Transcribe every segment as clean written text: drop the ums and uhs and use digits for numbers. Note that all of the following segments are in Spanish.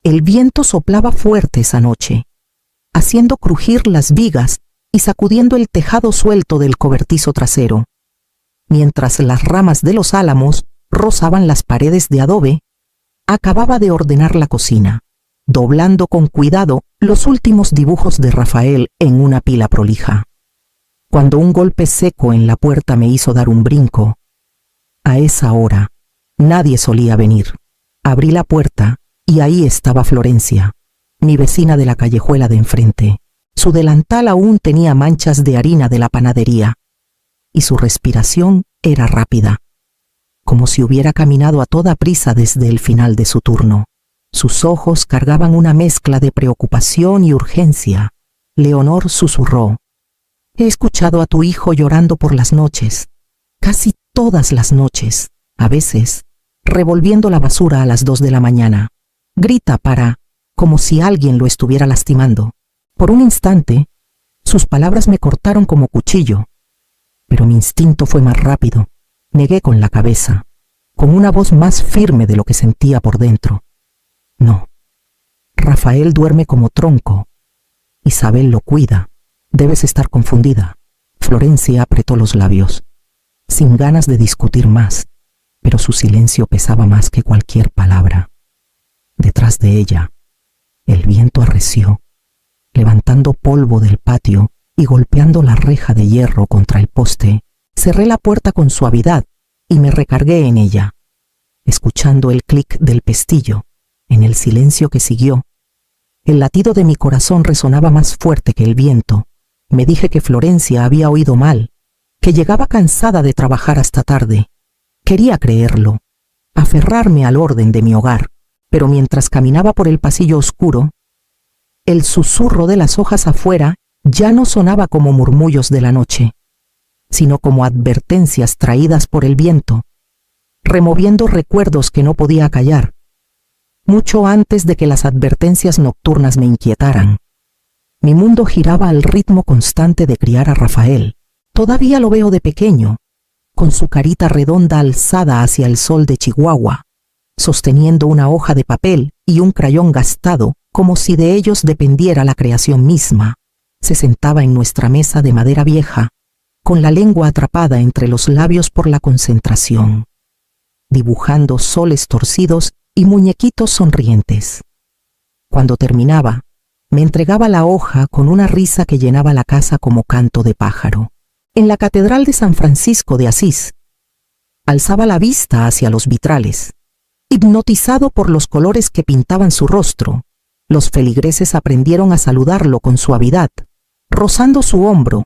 El viento soplaba fuerte esa noche, haciendo crujir las vigas y sacudiendo el tejado suelto del cobertizo trasero, mientras las ramas de los álamos rozaban las paredes de adobe. Acababa de ordenar la cocina, doblando con cuidado los últimos dibujos de Rafael en una pila prolija, cuando un golpe seco en la puerta me hizo dar un brinco. A esa hora, nadie solía venir. Abrí la puerta y ahí estaba Florencia, mi vecina de la callejuela de enfrente. Su delantal aún tenía manchas de harina de la panadería, y su respiración era rápida, como si hubiera caminado a toda prisa desde el final de su turno. Sus ojos cargaban una mezcla de preocupación y urgencia. Leonor susurró: «He escuchado a tu hijo llorando por las noches, casi todas las noches, a veces revolviendo la basura a las 2 de la mañana. Grita como si alguien lo estuviera lastimando». Por un instante, sus palabras me cortaron como cuchillo, pero mi instinto fue más rápido. Negué con la cabeza, con una voz más firme de lo que sentía por dentro. «No, Rafael duerme como tronco. Isabel lo cuida. Debes estar confundida». Florencia apretó los labios, sin ganas de discutir más, pero su silencio pesaba más que cualquier palabra. Detrás de ella, el viento arreció, levantando polvo del patio y golpeando la reja de hierro contra el poste. Cerré la puerta con suavidad y me recargué en ella, escuchando el clic del pestillo. En el silencio que siguió, el latido de mi corazón resonaba más fuerte que el viento. Me dije que Florencia había oído mal, que llegaba cansada de trabajar hasta tarde. Quería creerlo, aferrarme al orden de mi hogar, pero mientras caminaba por el pasillo oscuro, el susurro de las hojas afuera ya no sonaba como murmullos de la noche, sino como advertencias traídas por el viento, removiendo recuerdos que no podía callar, mucho antes de que las advertencias nocturnas me inquietaran. Mi mundo giraba al ritmo constante de criar a Rafael. Todavía lo veo de pequeño, con su carita redonda alzada hacia el sol de Chihuahua, sosteniendo una hoja de papel y un crayón gastado, como si de ellos dependiera la creación misma. Se sentaba en nuestra mesa de madera vieja, con la lengua atrapada entre los labios por la concentración, dibujando soles torcidos y muñequitos sonrientes. Cuando terminaba, me entregaba la hoja con una risa que llenaba la casa como canto de pájaro. En la Catedral de San Francisco de Asís, alzaba la vista hacia los vitrales. Hipnotizado por los colores que pintaban su rostro, los feligreses aprendieron a saludarlo con suavidad, rozando su hombro,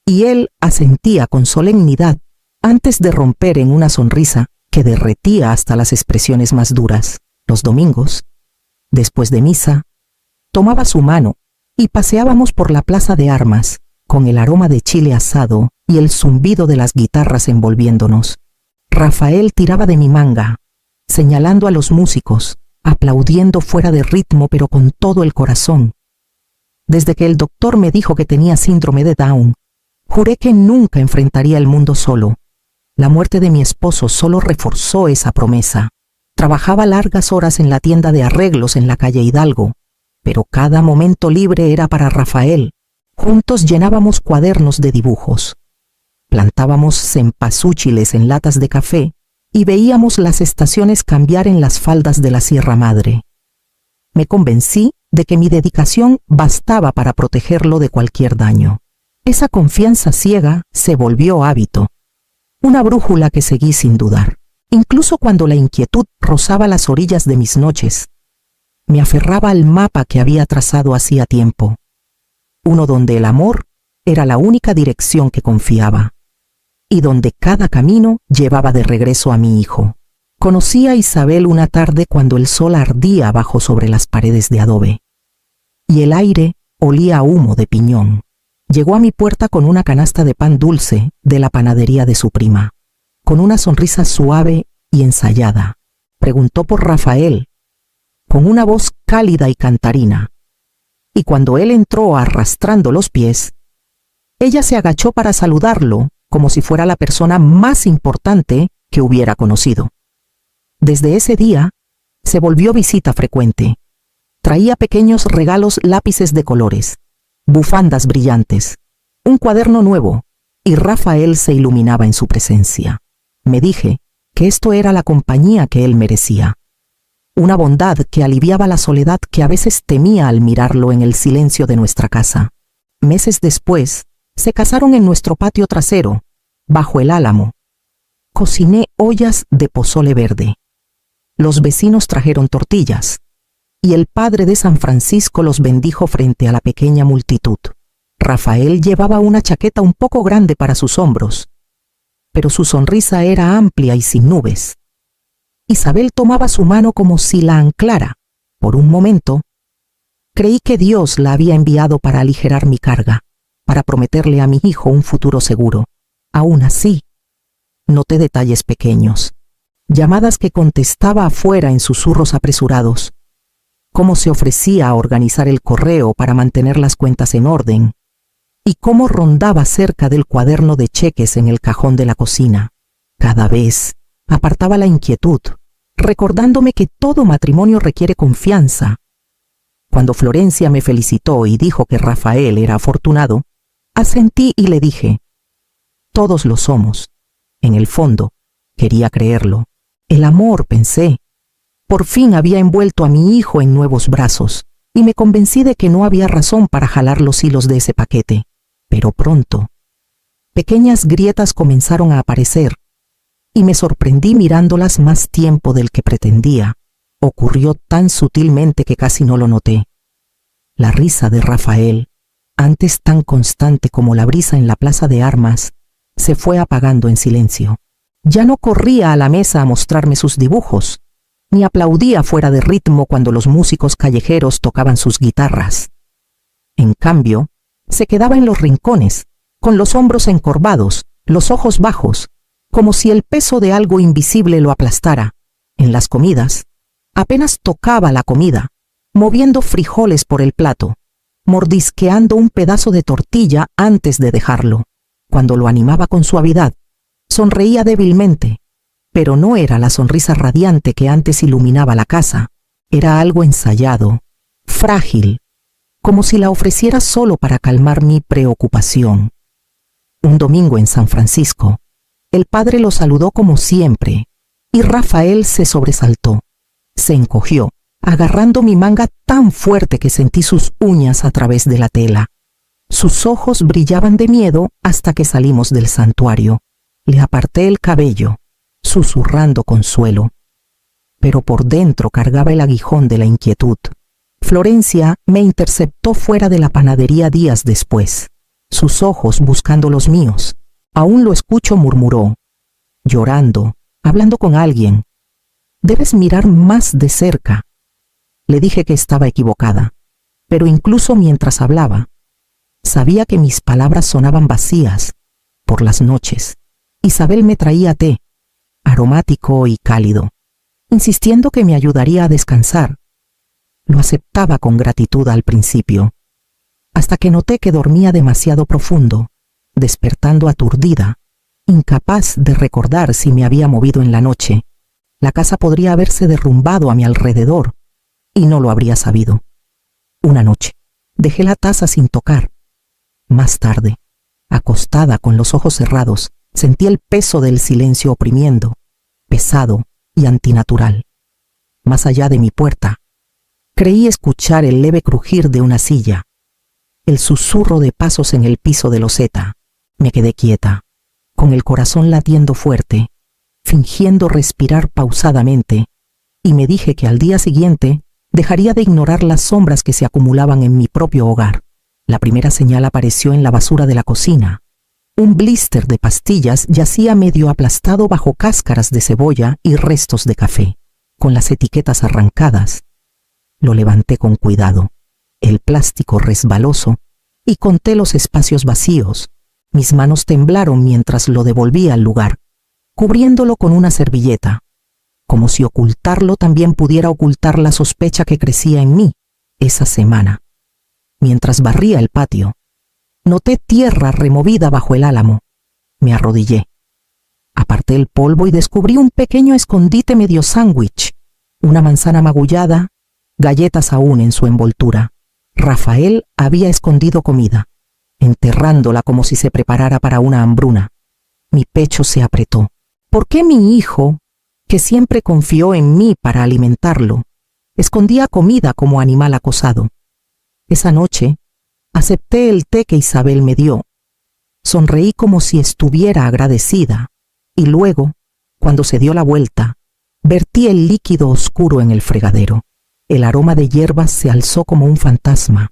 y él asentía con solemnidad antes de romper en una sonrisa que derretía hasta las expresiones más duras. Los domingos, después de misa, tomaba su mano y paseábamos por la plaza de armas, con el aroma de chile asado y el zumbido de las guitarras envolviéndonos. Rafael tiraba de mi manga, señalando a los músicos, aplaudiendo fuera de ritmo pero con todo el corazón. Desde que el doctor me dijo que tenía síndrome de Down, juré que nunca enfrentaría el mundo solo. La muerte de mi esposo solo reforzó esa promesa. Trabajaba largas horas en la tienda de arreglos en la calle Hidalgo, pero cada momento libre era para Rafael. Juntos llenábamos cuadernos de dibujos, plantábamos cempasúchiles en latas de café y veíamos las estaciones cambiar en las faldas de la Sierra Madre. Me convencí de que mi dedicación bastaba para protegerlo de cualquier daño. Esa confianza ciega se volvió hábito, una brújula que seguí sin dudar. Incluso cuando la inquietud rozaba las orillas de mis noches, me aferraba al mapa que había trazado hacía tiempo, uno donde el amor era la única dirección que confiaba, y donde cada camino llevaba de regreso a mi hijo. Conocí a Isabel una tarde cuando el sol ardía abajo sobre las paredes de adobe, y el aire olía a humo de piñón. Llegó a mi puerta con una canasta de pan dulce de la panadería de su prima. Con una sonrisa suave y ensayada, preguntó por Rafael, con una voz cálida y cantarina, y cuando él entró arrastrando los pies, ella se agachó para saludarlo como si fuera la persona más importante que hubiera conocido. Desde ese día, se volvió visita frecuente. Traía pequeños regalos, lápices de colores, bufandas brillantes, un cuaderno nuevo, y Rafael se iluminaba en su presencia. Me dije que esto era la compañía que él merecía, una bondad que aliviaba la soledad que a veces temía al mirarlo en el silencio de nuestra casa. Meses después, se casaron en nuestro patio trasero, bajo el álamo. Cociné ollas de pozole verde. Los vecinos trajeron tortillas, y el padre de San Francisco los bendijo frente a la pequeña multitud. Rafael llevaba una chaqueta un poco grande para sus hombros, pero su sonrisa era amplia y sin nubes. Isabel tomaba su mano como si la anclara. Por un momento, creí que Dios la había enviado para aligerar mi carga, para prometerle a mi hijo un futuro seguro. Aún así, noté detalles pequeños, llamadas que contestaba afuera en susurros apresurados, cómo se ofrecía a organizar el correo para mantener las cuentas en orden, y cómo rondaba cerca del cuaderno de cheques en el cajón de la cocina. Cada vez apartaba la inquietud, recordándome que todo matrimonio requiere confianza. Cuando Florencia me felicitó y dijo que Rafael era afortunado, asentí y le dije: todos lo somos. En el fondo, quería creerlo. El amor, pensé, por fin había envuelto a mi hijo en nuevos brazos, y me convencí de que no había razón para jalar los hilos de ese paquete. Pero pronto, pequeñas grietas comenzaron a aparecer, y me sorprendí mirándolas más tiempo del que pretendía. Ocurrió tan sutilmente que casi no lo noté. La risa de Rafael, antes tan constante como la brisa en la plaza de armas, se fue apagando en silencio. Ya no corría a la mesa a mostrarme sus dibujos, ni aplaudía fuera de ritmo cuando los músicos callejeros tocaban sus guitarras. En cambio, se quedaba en los rincones, con los hombros encorvados, los ojos bajos, como si el peso de algo invisible lo aplastara. En las comidas, apenas tocaba la comida, moviendo frijoles por el plato, mordisqueando un pedazo de tortilla antes de dejarlo. Cuando lo animaba con suavidad, sonreía débilmente, pero no era la sonrisa radiante que antes iluminaba la casa. Era algo ensayado, frágil, como si la ofreciera solo para calmar mi preocupación. Un domingo en San Francisco, el padre lo saludó como siempre, y Rafael se sobresaltó. Se encogió, agarrando mi manga tan fuerte que sentí sus uñas a través de la tela. Sus ojos brillaban de miedo hasta que salimos del santuario. Le aparté el cabello, susurrando consuelo, pero por dentro cargaba el aguijón de la inquietud. Florencia me interceptó fuera de la panadería días después, sus ojos buscando los míos. Aún lo escucho, murmuró, llorando, hablando con alguien. Debes mirar más de cerca. Le dije que estaba equivocada, pero incluso mientras hablaba, sabía que mis palabras sonaban vacías. Por las noches, Isabel me traía té, aromático y cálido, insistiendo que me ayudaría a descansar. Lo aceptaba con gratitud al principio, hasta que noté que dormía demasiado profundo, despertando aturdida, incapaz de recordar si me había movido en la noche. La casa podría haberse derrumbado a mi alrededor, y no lo habría sabido. Una noche, dejé la taza sin tocar. Más tarde, acostada con los ojos cerrados, sentí el peso del silencio oprimiendo, pesado y antinatural. Más allá de mi puerta, creí escuchar el leve crujir de una silla, el susurro de pasos en el piso de loseta. Me quedé quieta, con el corazón latiendo fuerte, fingiendo respirar pausadamente, y me dije que al día siguiente dejaría de ignorar las sombras que se acumulaban en mi propio hogar. La primera señal apareció en la basura de la cocina. Un blister de pastillas yacía medio aplastado bajo cáscaras de cebolla y restos de café, con las etiquetas arrancadas. Lo levanté con cuidado, el plástico resbaloso, y conté los espacios vacíos. Mis manos temblaron mientras lo devolvía al lugar, cubriéndolo con una servilleta, como si ocultarlo también pudiera ocultar la sospecha que crecía en mí esa semana. Mientras barría el patio, noté tierra removida bajo el álamo. Me arrodillé. Aparté el polvo y descubrí un pequeño escondite medio sándwich, una manzana magullada galletas aún en su envoltura. Rafael había escondido comida, enterrándola como si se preparara para una hambruna. Mi pecho se apretó. ¿Por qué mi hijo, que siempre confió en mí para alimentarlo, escondía comida como animal acosado? Esa noche, acepté el té que Isabel me dio. Sonreí como si estuviera agradecida, y luego, cuando se dio la vuelta, vertí el líquido oscuro en el fregadero. El aroma de hierbas se alzó como un fantasma,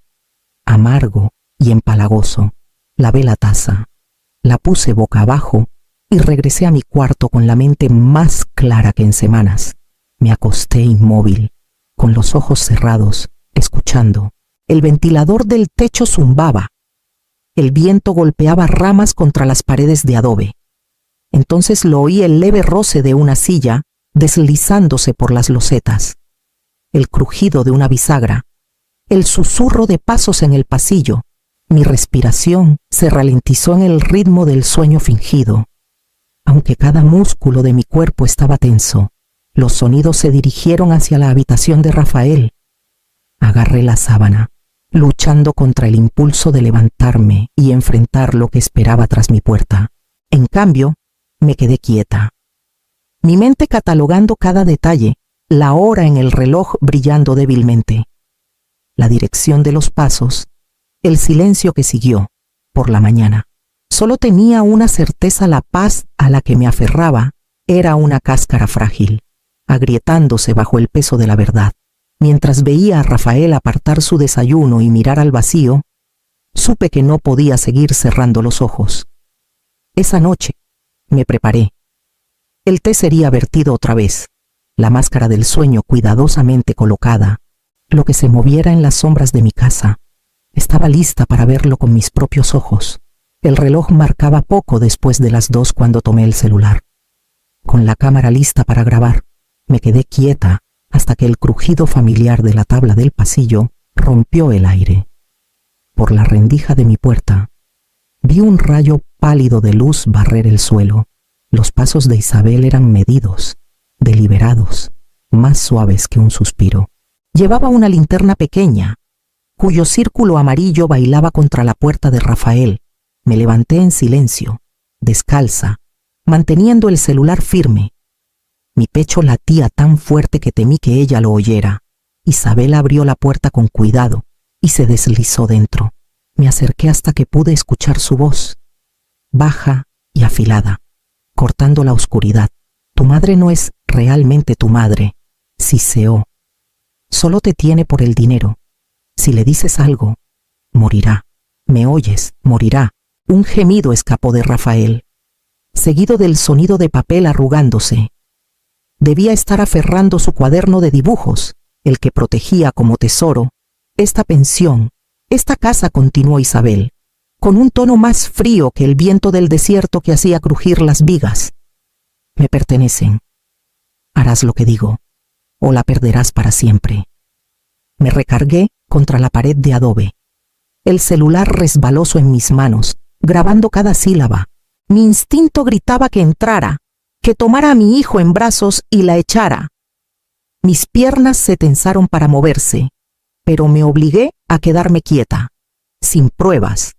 amargo y empalagoso. Lavé la taza, la puse boca abajo y regresé a mi cuarto con la mente más clara que en semanas. Me acosté inmóvil, con los ojos cerrados, escuchando. El ventilador del techo zumbaba. El viento golpeaba ramas contra las paredes de adobe. Entonces lo oí el leve roce de una silla deslizándose por las losetas, el crujido de una bisagra, el susurro de pasos en el pasillo. Mi respiración se ralentizó en el ritmo del sueño fingido. Aunque cada músculo de mi cuerpo estaba tenso, los sonidos se dirigieron hacia la habitación de Rafael. Agarré la sábana, luchando contra el impulso de levantarme y enfrentar lo que esperaba tras mi puerta. En cambio, me quedé quieta, mi mente catalogando cada detalle, la hora en el reloj brillando débilmente, la dirección de los pasos, el silencio que siguió. Por la mañana, solo tenía una certeza: la paz a la que me aferraba era una cáscara frágil, agrietándose bajo el peso de la verdad. Mientras veía a Rafael apartar su desayuno y mirar al vacío, supe que no podía seguir cerrando los ojos. Esa noche, me preparé. El té sería vertido otra vez, la máscara del sueño cuidadosamente colocada. Lo que se moviera en las sombras de mi casa, estaba lista para verlo con mis propios ojos. El reloj marcaba poco después de las 2 cuando tomé el celular. Con la cámara lista para grabar, me quedé quieta hasta que el crujido familiar de la tabla del pasillo rompió el aire. Por la rendija de mi puerta, vi un rayo pálido de luz barrer el suelo. Los pasos de Isabel eran medidos, deliberados, más suaves que un suspiro. Llevaba una linterna pequeña, cuyo círculo amarillo bailaba contra la puerta de Rafael. Me levanté en silencio, descalza, manteniendo el celular firme. Mi pecho latía tan fuerte que temí que ella lo oyera. Isabel abrió la puerta con cuidado y se deslizó dentro. Me acerqué hasta que pude escuchar su voz, baja y afilada, cortando la oscuridad. Tu madre no es realmente tu madre, siseó. Solo te tiene por el dinero. Si le dices algo, morirá. ¿Me oyes? Morirá. Un gemido escapó de Rafael, seguido del sonido de papel arrugándose. Debía estar aferrando su cuaderno de dibujos, el que protegía como tesoro esta pensión, esta casa, continuó Isabel, con un tono más frío que el viento del desierto que hacía crujir las vigas. Me pertenecen. Harás lo que digo, o la perderás para siempre. Me recargué contra la pared de adobe. El celular resbalóso en mis manos, grabando cada sílaba. Mi instinto gritaba que entrara, que tomara a mi hijo en brazos y la echara. Mis piernas se tensaron para moverse, pero me obligué a quedarme quieta, sin pruebas.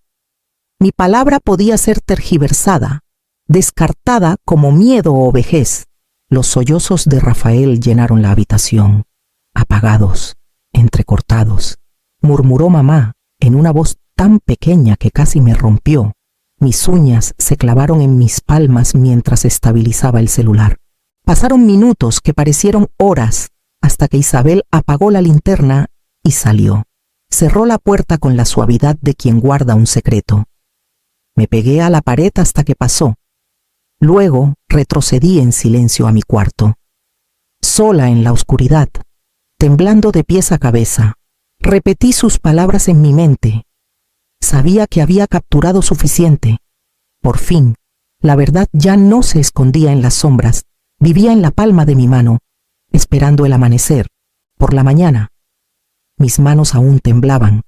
Mi palabra podía ser tergiversada, descartada como miedo o vejez. Los sollozos de Rafael llenaron la habitación, apagados, entrecortados. Murmuró mamá en una voz tan pequeña que casi me rompió. Mis uñas se clavaron en mis palmas mientras estabilizaba el celular. Pasaron minutos que parecieron horas hasta que Isabel apagó la linterna y salió. Cerró la puerta con la suavidad de quien guarda un secreto. Me pegué a la pared hasta que pasó. Luego retrocedí en silencio a mi cuarto. Sola en la oscuridad, temblando de pies a cabeza, repetí sus palabras en mi mente. Sabía que había capturado suficiente. Por fin, la verdad ya no se escondía en las sombras, vivía en la palma de mi mano, esperando el amanecer. Por la mañana, mis manos aún temblaban,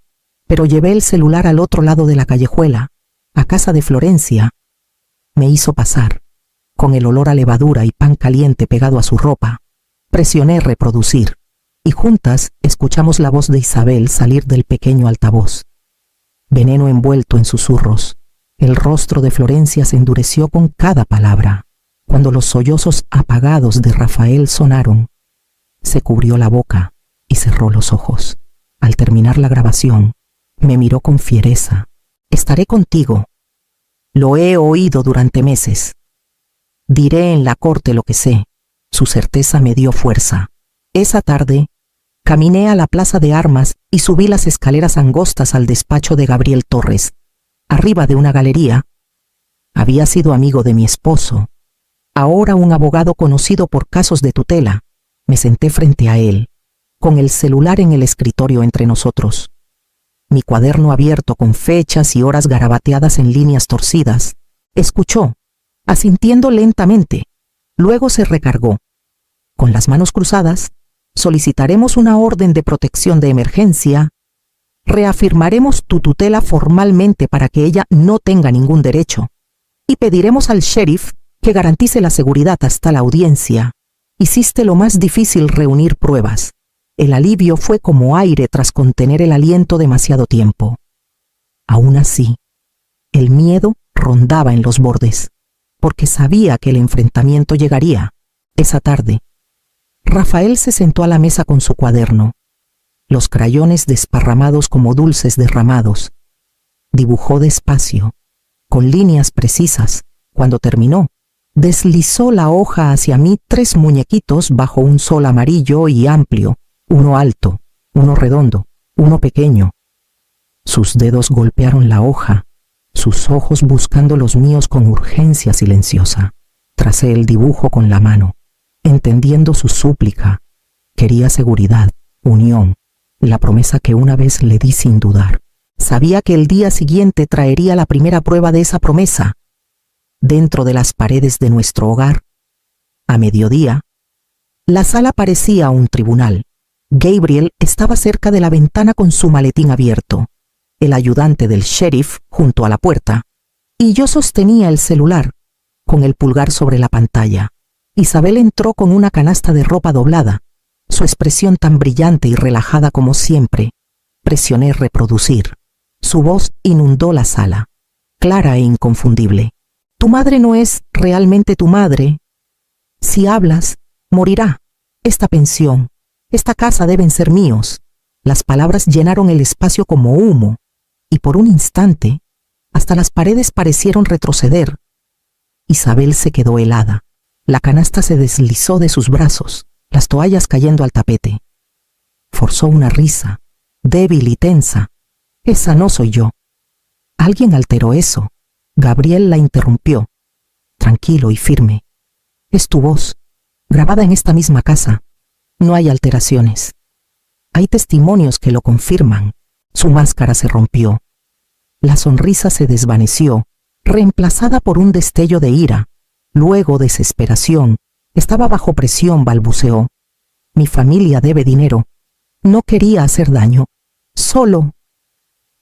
pero llevé el celular al otro lado de la callejuela, a casa de Florencia. Me hizo pasar, con el olor a levadura y pan caliente pegado a su ropa. Presioné reproducir. y juntas escuchamos la voz de Isabel salir del pequeño altavoz. Veneno envuelto en susurros. El rostro de Florencia se endureció con cada palabra. Cuando los sollozos apagados de Rafael sonaron, se cubrió la boca y cerró los ojos. Al terminar la grabación, me miró con fiereza. Estaré contigo. Lo he oído durante meses. Diré en la corte lo que sé. Su certeza me dio fuerza. Esa tarde, caminé a la plaza de armas y subí las escaleras angostas al despacho de Gabriel Torres. Arriba de una galería, había sido amigo de mi esposo, ahora un abogado conocido por casos de tutela. Me senté frente a él, con el celular en el escritorio entre nosotros. Mi cuaderno abierto con fechas y horas garabateadas en líneas torcidas. Escuchó, asintiendo lentamente. Luego se recargó. Con las manos cruzadas, solicitaremos una orden de protección de emergencia. Reafirmaremos tu tutela formalmente para que ella no tenga ningún derecho. Y pediremos al sheriff que garantice la seguridad hasta la audiencia. Hiciste lo más difícil, reunir pruebas. El alivio fue como aire tras contener el aliento demasiado tiempo. Aún así, el miedo rondaba en los bordes, porque sabía que el enfrentamiento llegaría. Esa tarde, Rafael se sentó a la mesa con su cuaderno, los crayones desparramados como dulces derramados. Dibujó despacio, con líneas precisas. Cuando terminó, deslizó la hoja hacia mí 3 muñequitos bajo un sol amarillo y amplio, uno alto, uno redondo, uno pequeño. Sus dedos golpearon la hoja, sus ojos buscando los míos con urgencia silenciosa. Tracé el dibujo con la mano, entendiendo su súplica. Quería seguridad, unión, la promesa que una vez le di sin dudar. Sabía que el día siguiente traería la primera prueba de esa promesa. Dentro de las paredes de nuestro hogar, a mediodía, la sala parecía un tribunal. Gabriel estaba cerca de la ventana con su maletín abierto, el ayudante del sheriff junto a la puerta, y yo sostenía el celular, con el pulgar sobre la pantalla. Isabel entró con una canasta de ropa doblada, su expresión tan brillante y relajada como siempre. Presioné reproducir. Su voz inundó la sala, clara e inconfundible. Tu madre no es realmente tu madre. Si hablas, morirá. Esta pensión, esta casa deben ser míos. Las palabras llenaron el espacio como humo, y por un instante, hasta las paredes parecieron retroceder. Isabel se quedó helada. La canasta se deslizó de sus brazos, las toallas cayendo al tapete. Forzó una risa, débil y tensa. Esa no soy yo. Alguien alteró eso. Gabriel la interrumpió, tranquilo y firme. Es tu voz, grabada en esta misma casa. No hay alteraciones. Hay testimonios que lo confirman. Su máscara se rompió. La sonrisa se desvaneció, reemplazada por un destello de ira. Luego desesperación. Estaba bajo presión, balbuceó. Mi familia debe dinero. No quería hacer daño. Solo.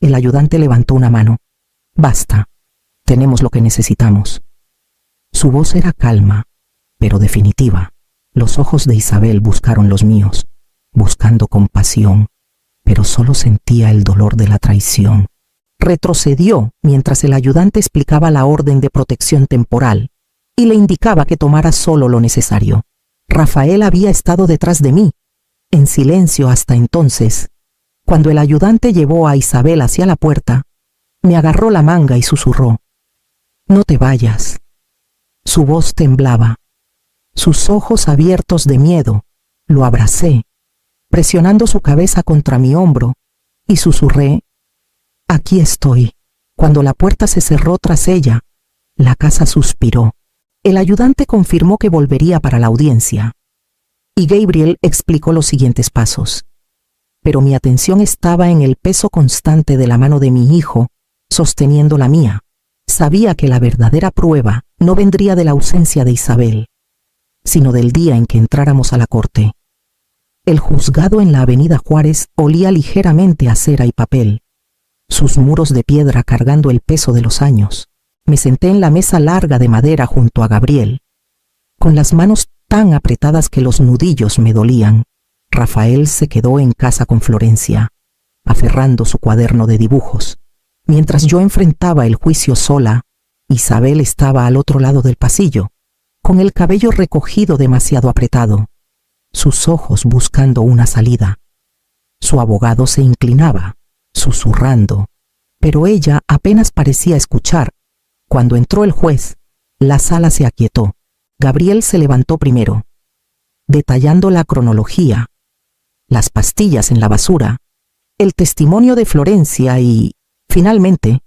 El ayudante levantó una mano. Basta. Tenemos lo que necesitamos. Su voz era calma, pero definitiva. Los ojos de Isabel buscaron los míos, buscando compasión, pero solo sentía el dolor de la traición. Retrocedió mientras el ayudante explicaba la orden de protección temporal y le indicaba que tomara solo lo necesario. Rafael había estado detrás de mí, en silencio hasta entonces. Cuando el ayudante llevó a Isabel hacia la puerta, me agarró la manga y susurró: no te vayas. Su voz temblaba, sus ojos abiertos de miedo. Lo abracé, presionando su cabeza contra mi hombro, y susurré: aquí estoy. Cuando la puerta se cerró tras ella, la casa suspiró. El ayudante confirmó que volvería para la audiencia, y Gabriel explicó los siguientes pasos. Pero mi atención estaba en el peso constante de la mano de mi hijo, sosteniendo la mía. Sabía que la verdadera prueba no vendría de la ausencia de Isabel, sino del día en que entráramos a la corte. El juzgado en la avenida Juárez olía ligeramente a cera y papel, sus muros de piedra cargando el peso de los años. Me senté en la mesa larga de madera junto a Gabriel, con las manos tan apretadas que los nudillos me dolían. Rafael se quedó en casa con Florencia, aferrando su cuaderno de dibujos. Mientras yo enfrentaba el juicio sola, Isabel estaba al otro lado del pasillo, con el cabello recogido demasiado apretado, sus ojos buscando una salida. Su abogado se inclinaba, susurrando, pero ella apenas parecía escuchar. Cuando entró el juez, la sala se aquietó. Gabriel se levantó primero, detallando la cronología, las pastillas en la basura, el testimonio de Florencia y, finalmente,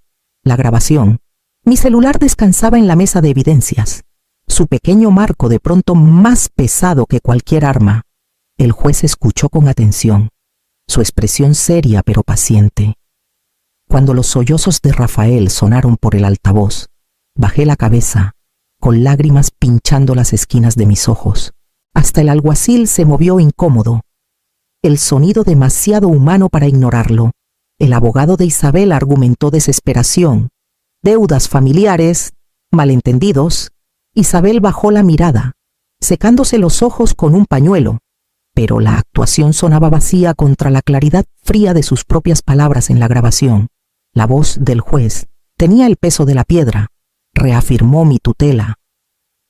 la grabación. Mi celular descansaba en la mesa de evidencias, su pequeño marco de pronto más pesado que cualquier arma. El juez escuchó con atención, su expresión seria pero paciente. Cuando los sollozos de Rafael sonaron por el altavoz, bajé la cabeza, con lágrimas pinchando las esquinas de mis ojos. Hasta el alguacil se movió incómodo, el sonido demasiado humano para ignorarlo. El abogado de Isabel argumentó desesperación, deudas familiares, malentendidos. Isabel bajó la mirada, secándose los ojos con un pañuelo, pero la actuación sonaba vacía contra la claridad fría de sus propias palabras en la grabación. La voz del juez tenía el peso de la piedra, reafirmó mi tutela,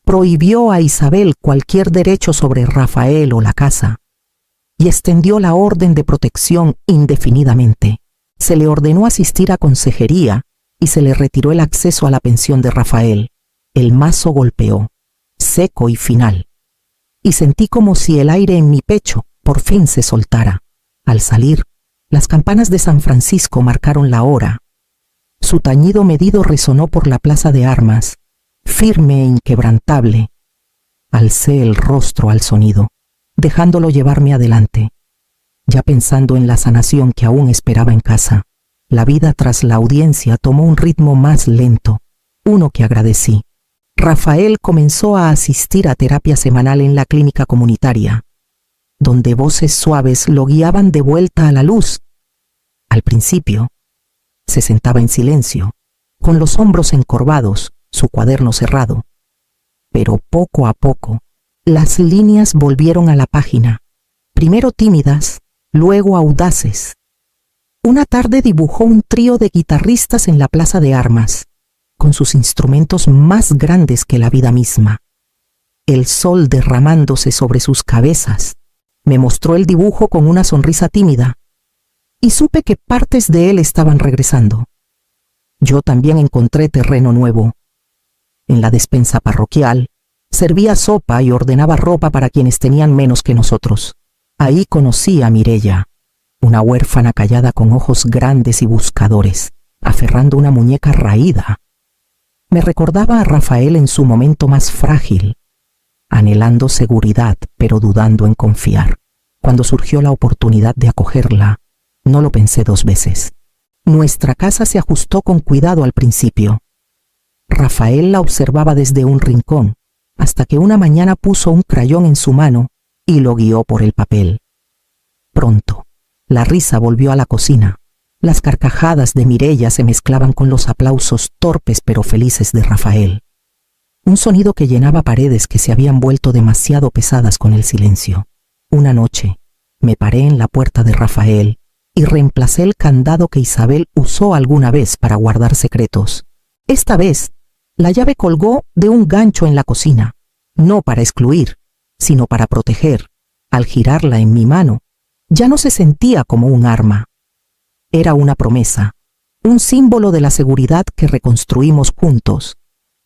prohibió a Isabel cualquier derecho sobre Rafael o la casa, y extendió la orden de protección indefinidamente. Se le ordenó asistir a consejería y se le retiró el acceso a la pensión de Rafael. El mazo golpeó, seco y final, y sentí como si el aire en mi pecho por fin se soltara. Al salir, las campanas de San Francisco marcaron la hora. Su tañido medido resonó por la plaza de armas, firme e inquebrantable. Alcé el rostro al sonido, dejándolo llevarme adelante, ya pensando en la sanación que aún esperaba en casa. La vida tras la audiencia tomó un ritmo más lento, uno que agradecí. Rafael comenzó a asistir a terapia semanal en la clínica comunitaria, donde voces suaves lo guiaban de vuelta a la luz. Al principio, se sentaba en silencio, con los hombros encorvados, su cuaderno cerrado. Pero poco a poco, las líneas volvieron a la página, primero tímidas, luego audaces. Una tarde dibujó un trío de guitarristas en la plaza de armas, con sus instrumentos más grandes que la vida misma. El sol derramándose sobre sus cabezas. Me mostró el dibujo con una sonrisa tímida, y supe que partes de él estaban regresando. Yo también encontré terreno nuevo. En la despensa parroquial, servía sopa y ordenaba ropa para quienes tenían menos que nosotros. Ahí conocí a Mireya, una huérfana callada con ojos grandes y buscadores, aferrando una muñeca raída. Me recordaba a Rafael en su momento más frágil, anhelando seguridad pero dudando en confiar. Cuando surgió la oportunidad de acogerla, no lo pensé dos veces. Nuestra casa se ajustó con cuidado al principio. Rafael la observaba desde un rincón, hasta que una mañana puso un crayón en su mano y lo guió por el papel. Pronto, la risa volvió a la cocina. Las carcajadas de Mireya se mezclaban con los aplausos torpes pero felices de Rafael. Un sonido que llenaba paredes que se habían vuelto demasiado pesadas con el silencio. Una noche, me paré en la puerta de Rafael y reemplacé el candado que Isabel usó alguna vez para guardar secretos. Esta vez, la llave colgó de un gancho en la cocina, no para excluir, sino para proteger. Al girarla en mi mano, ya no se sentía como un arma. Era una promesa, un símbolo de la seguridad que reconstruimos juntos.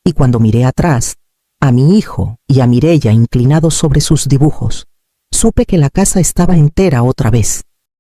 Y cuando miré atrás, a mi hijo y a Mireya inclinados sobre sus dibujos, supe que la casa estaba entera otra vez.